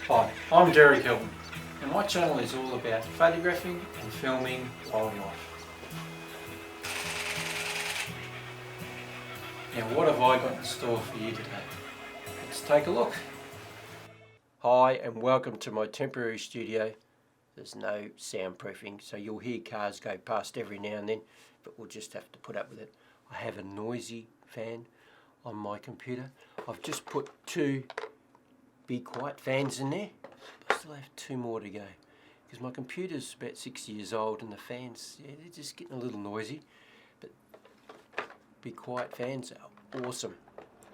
Hi, I'm Derek Hilton, and my channel is all about photographing and filming wildlife. Now, what have I got in store for you today? Let's take a look. Hi, and welcome to my temporary studio. There's no soundproofing, so you'll hear cars go past every now and then, but we'll just have to put up with it. I have a noisy fan on my computer. I've just put two Be Quiet fans in there. I still have two more to go because my computer's about 6 years old and the fans, yeah, they're just getting a little noisy. But Be Quiet fans are awesome.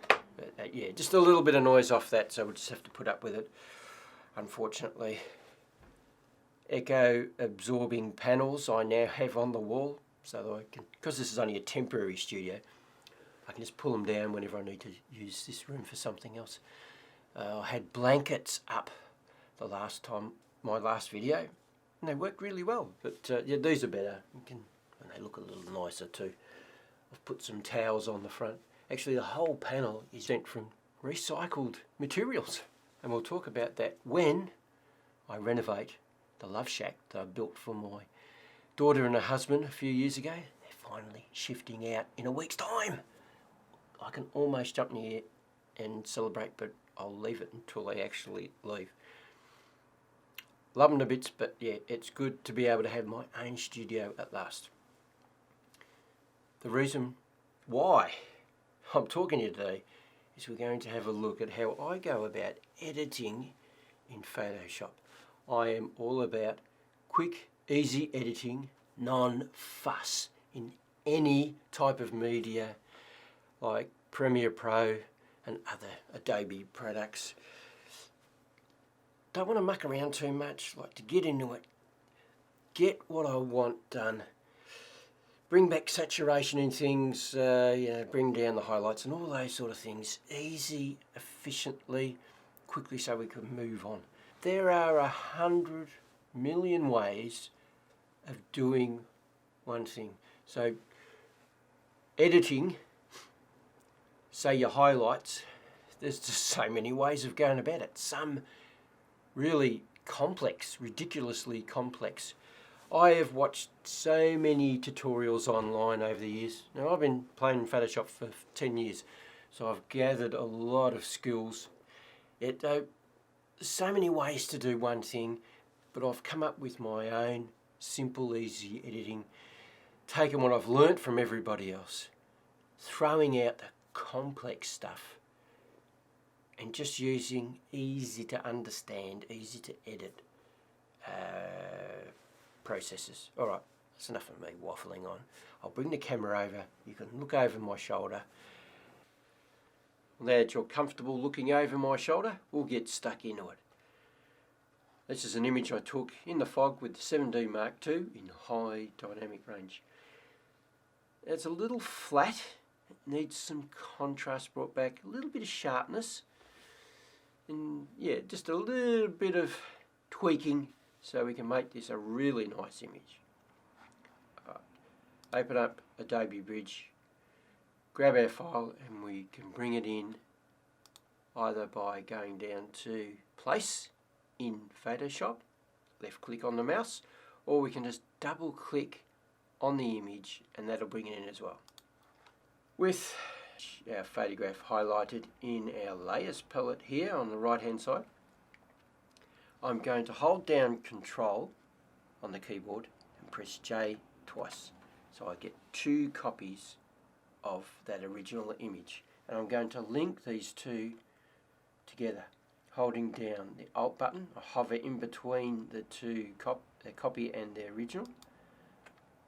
But yeah, just a little bit of noise off that, so we'll just have to put up with it. Unfortunately, echo absorbing panels I now have on the wall, so that I can, because this is only a temporary studio, I can just pull them down whenever I need to use this room for something else. I had blankets up the last time, my last video, and they worked really well, but yeah, these are better, and they look a little nicer too. I've put some towels on the front. Actually, the whole panel is sent from recycled materials, and we'll talk about that when I renovate the love shack that I built for my daughter and her husband a few years ago. They're finally shifting out in a week's time. I can almost jump in the air and celebrate, but I'll leave it until they actually leave. Love them to bits, but yeah, it's good to be able to have my own studio at last. The reason why I'm talking to you today is we're going to have a look at how I go about editing in Photoshop. I am all about quick, easy editing, non-fuss in any type of media like Premiere Pro and other Adobe products. Don't want to muck around too much, like to get into it, get what I want done, bring back saturation in things, bring down the highlights and all those sort of things, easy, efficiently, quickly, so we can move on. There are 100 million ways of doing one thing. So editing, say your highlights, there's just so many ways of going about it. Some really complex, ridiculously complex. I have watched so many tutorials online over the years. Now, I've been playing in Photoshop for 10 years, so I've gathered a lot of skills. There's so many ways to do one thing, but I've come up with my own simple, easy editing, taking what I've learnt from everybody else, throwing out the complex stuff, and just using easy to understand, easy to edit processes. Alright, that's enough of me waffling on. I'll bring the camera over, you can look over my shoulder. Now that you're comfortable looking over my shoulder, we'll get stuck into it. This is an image I took in the fog with the 7D Mark II in high dynamic range. It's a little flat, it needs some contrast brought back, a little bit of sharpness, and yeah, just a little bit of tweaking so we can make this a really nice image. Open up Adobe Bridge, grab our file, and we can bring it in either by going down to Place in Photoshop, left click on the mouse, or we can just double click on the image and that'll bring it in as well. With our photograph highlighted in our layers palette here on the right hand side, I'm going to hold down Control on the keyboard and press J twice, so I get two copies of that original image, and I'm going to link these two together. Holding down the Alt button, I hover in between the two, the copy and the original.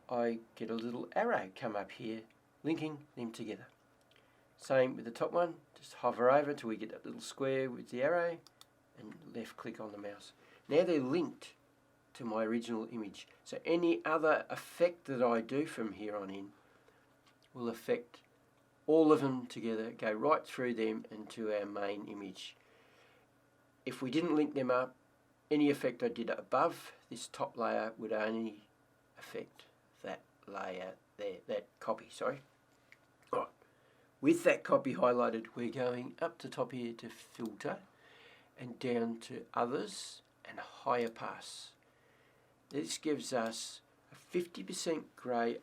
I get a little arrow come up here linking them together. Same with the top one, just hover over till we get that little square with the arrow and left click on the mouse. Now they're linked to my original image, so any other effect that I do from here on in will affect all of them together, go right through them into our main image. If we didn't link them up, any effect I did above this top layer would only affect that layer there, that copy, sorry. Alright, with that copy highlighted, we're going up to top here to filter, and down to others and higher pass. This gives us a 50% grey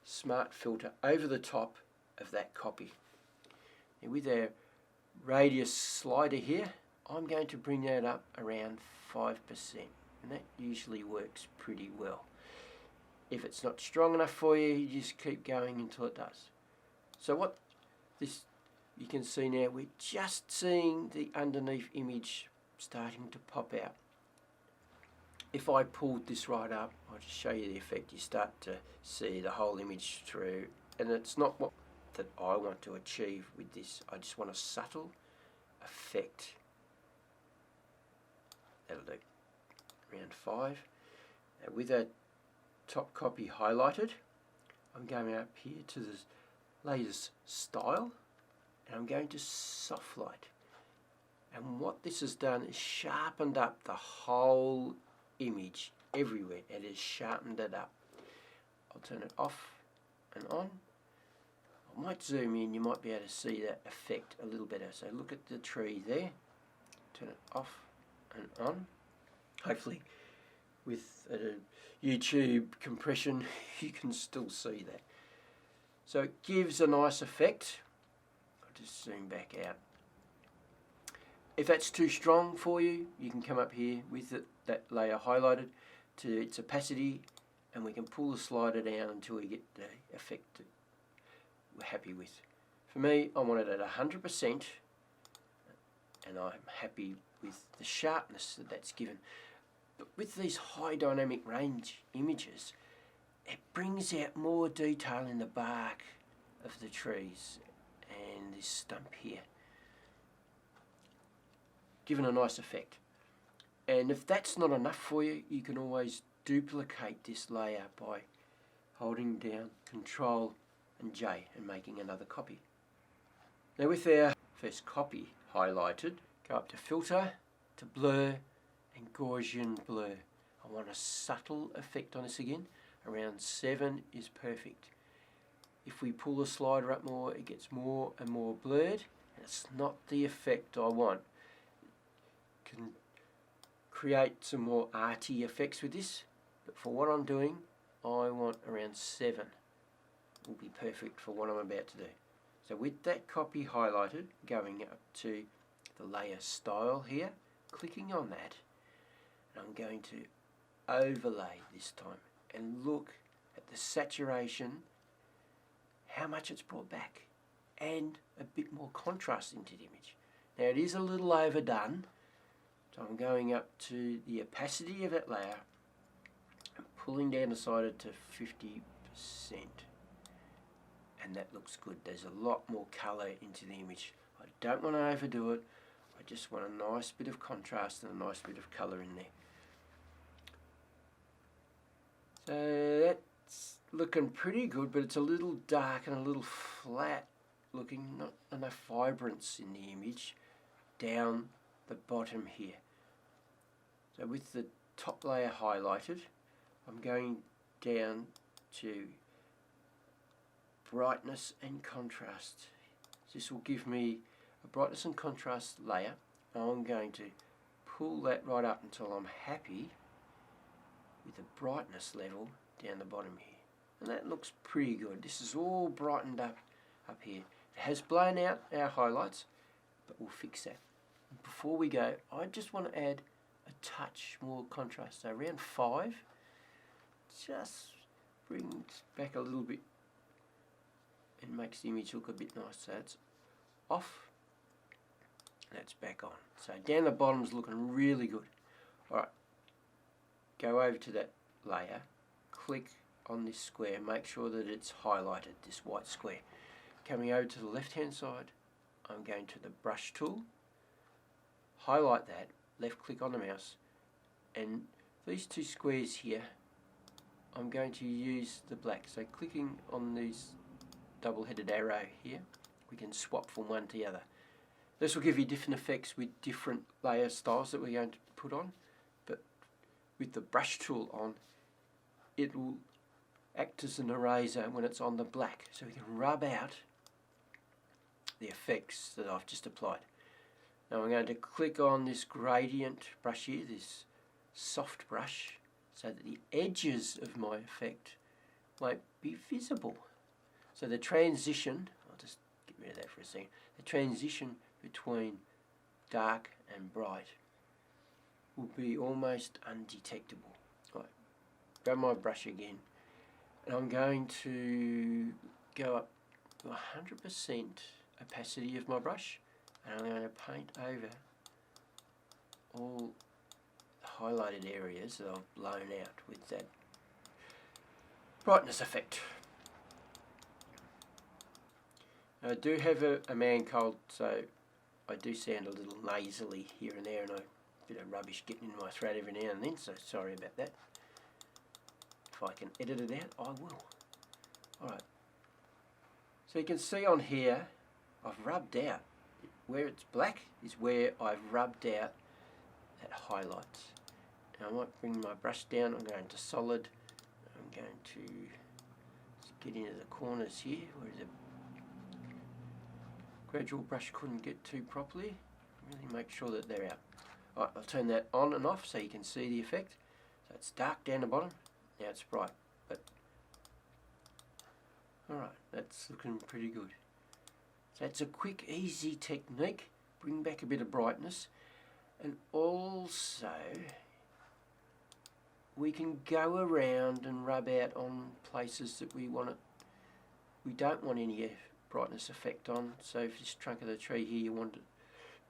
smart filter over the top of that copy. And with our radius slider here, I'm going to bring that up around 5%, and that usually works pretty well. If it's not strong enough for you, you just keep going until it does. So what this, you can see now, we're just seeing the underneath image starting to pop out. If I pulled this right up, I'll just show you the effect. You start to see the whole image through, and it's not what that I want to achieve with this. I just want a subtle effect. That'll do. Round 5. Now with that top copy highlighted, I'm going up here to the latest style, and I'm going to soft light. And what this has done is sharpened up the whole image everywhere. It has sharpened it up. I'll turn it off and on. I might zoom in, you might be able to see that effect a little better. So look at the tree there. Turn it off and on. Hopefully with a YouTube compression you can still see that. So it gives a nice effect. I'll just zoom back out. If that's too strong for you, you can come up here with that layer highlighted to its opacity, and we can pull the slider down until we get the effect that we're happy with. For me, I want it at 100%, and I'm happy with the sharpness that that's given. But with these high dynamic range images, it brings out more detail in the bark of the trees and this stump here, given a nice effect. And if that's not enough for you, you can always duplicate this layer by holding down Control and J and making another copy. Now with our first copy highlighted, go up to Filter, to Blur and Gaussian Blur. I want a subtle effect on this again. Around 7 is perfect. If we pull the slider up more, it gets more and more blurred. It's not the effect I want. Can create some more arty effects with this, but for what I'm doing, I want around 7. Will be perfect for what I'm about to do. So with that copy highlighted, going up to the layer style here, clicking on that, and I'm going to overlay this time and look at the saturation, how much it's brought back, and a bit more contrast into the image. Now it is a little overdone, so I'm going up to the opacity of that layer and pulling down the slider to 50%. And that looks good. There's a lot more colour into the image. I don't want to overdo it. I just want a nice bit of contrast and a nice bit of colour in there. So that's looking pretty good, but it's a little dark and a little flat looking, not enough vibrance in the image down the bottom here. So with the top layer highlighted, I'm going down to brightness and contrast. This will give me a brightness and contrast layer. I'm going to pull that right up until I'm happy with the brightness level down the bottom here. And that looks pretty good. This is all brightened up here. It has blown out our highlights, but we'll fix that. And before we go, I just want to add a touch more contrast. So around 5, just brings back a little bit and makes the image look a bit nice. So it's off, and that's back on. So down the bottom's looking really good. Alright, go over to that layer, click on this square, make sure that it's highlighted, this white square. Coming over to the left hand side, I'm going to the brush tool, highlight that, left click on the mouse, and these two squares here, I'm going to use the black. So clicking on these double-headed arrow here, we can swap from one to the other. This will give you different effects with different layer styles that we're going to put on, but with the brush tool on, it will act as an eraser when it's on the black, so we can rub out the effects that I've just applied. Now I'm going to click on this gradient brush here, this soft brush, so that the edges of my effect won't be visible. So the transition, I'll just get rid of that for a second, the transition between dark and bright will be almost undetectable. Right, grab my brush again, and I'm going to go up to 100% opacity of my brush, and I'm going to paint over all highlighted areas that I've blown out with that brightness effect. I do have a man cold, so I do sound a little nasally here and there, and a bit of rubbish getting in my throat every now and then, so sorry about that. If I can edit it out, I will. Alright, so you can see on here I've rubbed out. Where it's black is where I've rubbed out that highlight. Now I might bring my brush down. I'm going to solid. I'm going to get into the corners here where the gradual brush couldn't get to properly. Really make sure that they're out. Alright, I'll turn that on and off so you can see the effect. So it's dark down the bottom. Now it's bright. But alright, that's looking pretty good. So it's a quick, easy technique. Bring back a bit of brightness, and also we can go around and rub out on places that we don't want any brightness effect on. So if this trunk of the tree here you want it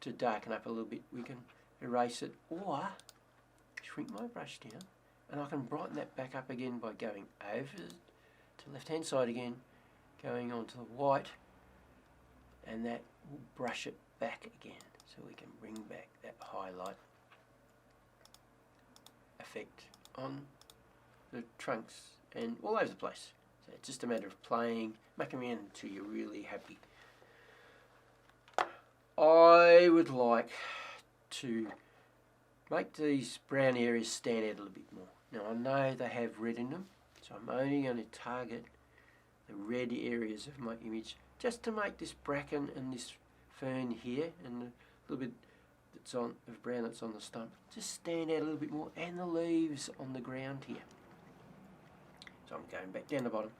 to darken up a little bit, we can erase it or shrink my brush down, and I can brighten that back up again by going over to the left hand side again, going on to the white, and that will brush it back again, so we can bring back that highlight effect on the trunks and all over the place. So it's just a matter of playing, making around until you're really happy. I would like to make these brown areas stand out a little bit more. Now I know they have red in them, so I'm only going to target the red areas of my image, just to make this bracken and this fern here and the little bit that's on of brown that's on the stump just stand out a little bit more, and the leaves on the ground here. So I'm going back down the bottom.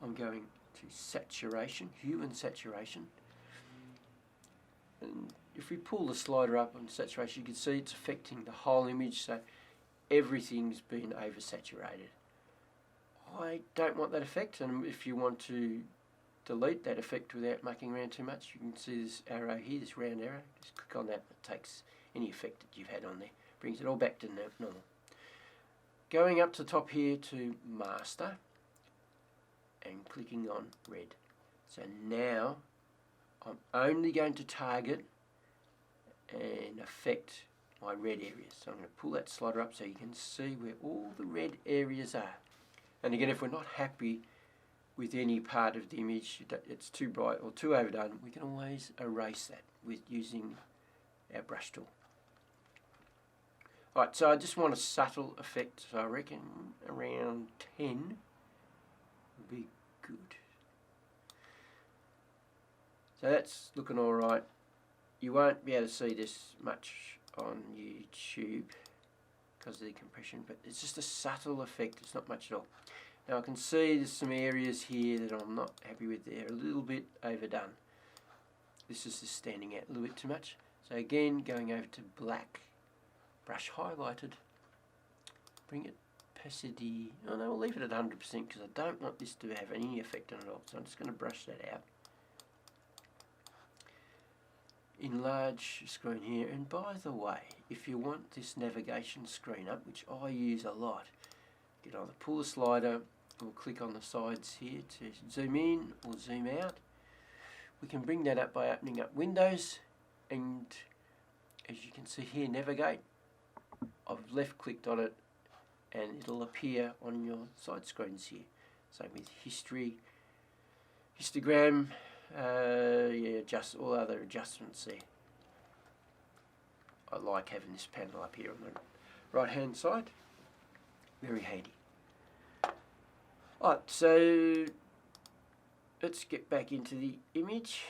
I'm going to saturation, hue and saturation. And if we pull the slider up on saturation, you can see it's affecting the whole image, so everything's been oversaturated. I don't want that effect, and if you want to delete that effect without mucking around too much, you can see this arrow here, this round arrow. Just click on that, it takes any effect that you've had on there, brings it all back to normal. Going up to the top here to master and clicking on red. So now I'm only going to target and affect my red areas. So I'm going to pull that slider up so you can see where all the red areas are. And again, if we're not happy with any part of the image, it's too bright or too overdone, we can always erase that with using our brush tool. Alright, so I just want a subtle effect, so I reckon around 10 would be good. So that's looking alright. You won't be able to see this much on YouTube because of the compression, but it's just a subtle effect, it's not much at all. Now I can see there's some areas here that I'm not happy with. They're a little bit overdone. This is just standing out a little bit too much. So again, going over to black, brush highlighted, bring it opacity, oh no, we'll leave it at 100% because I don't want this to have any effect on it at all. So I'm just going to brush that out. Enlarge screen here, and by the way, if you want this navigation screen up, which I use a lot, you can either pull the slider or click on the sides here to zoom in or zoom out. We can bring that up by opening up Windows, and as you can see here, navigate. I've left clicked on it and it'll appear on your side screens here. Same with history, histogram, yeah, just all other adjustments there. I like having this panel up here on the right hand side, very handy. Alright, so let's get back into the image.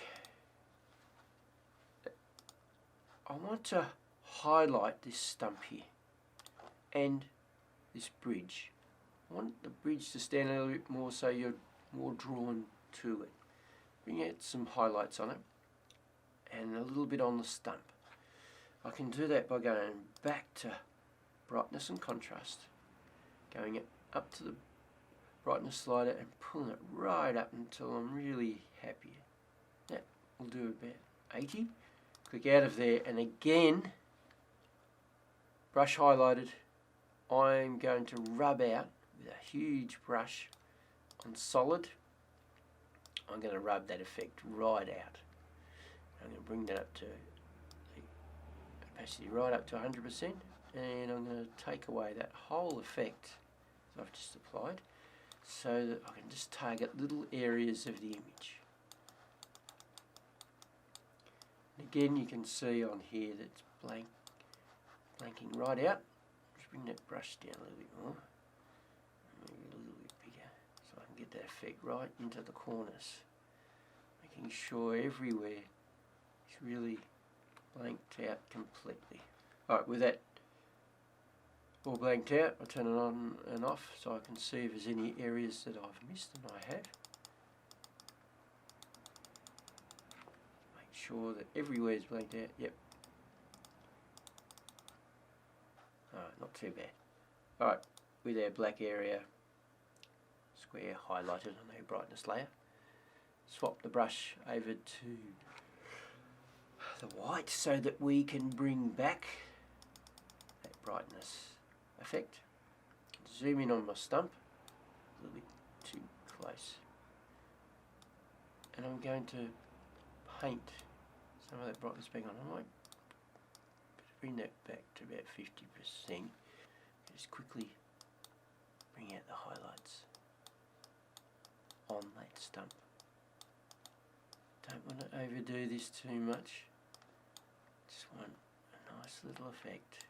I want to highlight this stump here and this bridge. I want the bridge to stand a little bit more so you're more drawn to it. Bring out some highlights on it and a little bit on the stump. I can do that by going back to brightness and contrast, going up to the brightness slider and pulling it right up until I'm really happy. That will do about 80. Click out of there, and again, brush highlighted, I'm going to rub out with a huge brush on solid. I'm going to rub that effect right out. I'm going to bring that up to the opacity right up to 100%, and I'm going to take away that whole effect that I've just applied so that I can just target little areas of the image. And again, you can see on here that it's blanking right out. Just bring that brush down a little bit more, maybe a little bit bigger, so I can get that effect right into the corners, making sure everywhere is really blanked out completely. Alright, with that all blanked out, I turn it on and off so I can see if there's any areas that I've missed, and I have. Make sure that everywhere is blanked out. Yep. Alright, not too bad. Alright, with our black area square highlighted on our brightness layer, swap the brush over to the white so that we can bring back that brightness effect. Zoom in on my stump, a little bit too close, and I'm going to paint some of that brightness back on. I might bring that back to about 50%. Just quickly bring out the highlights on that stump. Don't want to overdo this too much. Just want a nice little effect.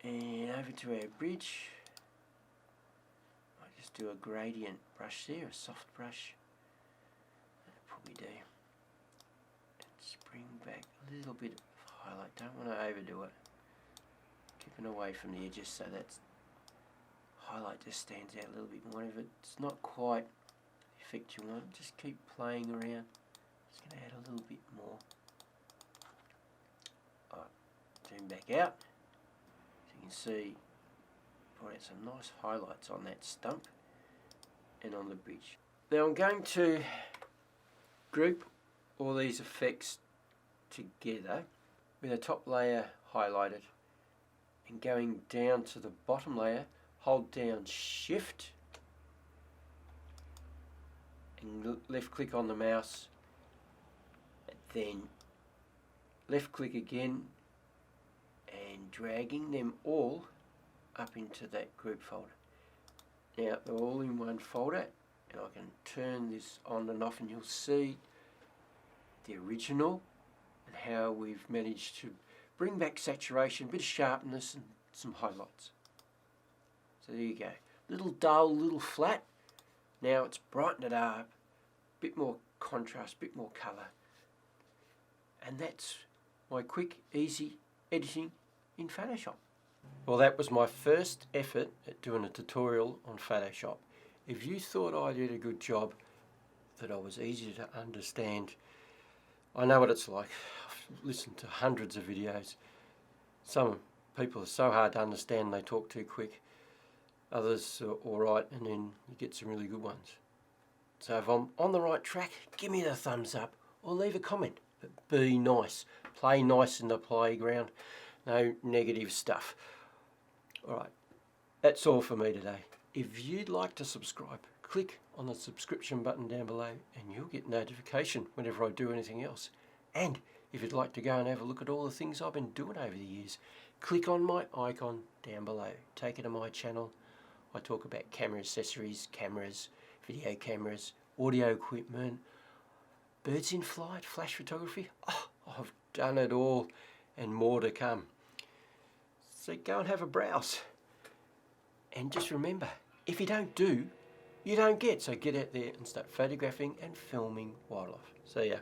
And over to our bridge. Might just do a gradient brush there, a soft brush. That'll probably do. And just bring back a little bit of highlight. Don't want to overdo it. Keeping away from the edges so that highlight just stands out a little bit more. If it's not quite the effect you want, just keep playing around. Just going to add a little bit more. Alright, zoom back out. You can see, brought out some nice highlights on that stump and on the bridge. Now I'm going to group all these effects together with the top layer highlighted, and going down to the bottom layer, hold down Shift and left click on the mouse, and then left click again and dragging them all up into that group folder. Now they're all in one folder, and I can turn this on and off, and you'll see the original and how we've managed to bring back saturation, a bit of sharpness and some highlights. So there you go. Little dull, little flat. Now it's brightened it up, a bit more contrast, a bit more colour. And that's my quick, easy editing in Photoshop. Well, that was my first effort at doing a tutorial on Photoshop. If you thought I did a good job, that I was easy to understand, I know what it's like. I've listened to hundreds of videos. Some people are so hard to understand, they talk too quick. Others are alright, and then you get some really good ones. So if I'm on the right track, give me the thumbs up or leave a comment. But be nice. Play nice in the playground. No negative stuff. Alright, that's all for me today. If you'd like to subscribe, click on the subscription button down below and you'll get notification whenever I do anything else. And if you'd like to go and have a look at all the things I've been doing over the years, click on my icon down below. Take it to my channel. I talk about camera accessories, cameras, video cameras, audio equipment, birds in flight, flash photography. Oh, I've done it all and more to come. So go and have a browse. And just remember, if you don't do, you don't get. So get out there and start photographing and filming wildlife. See ya.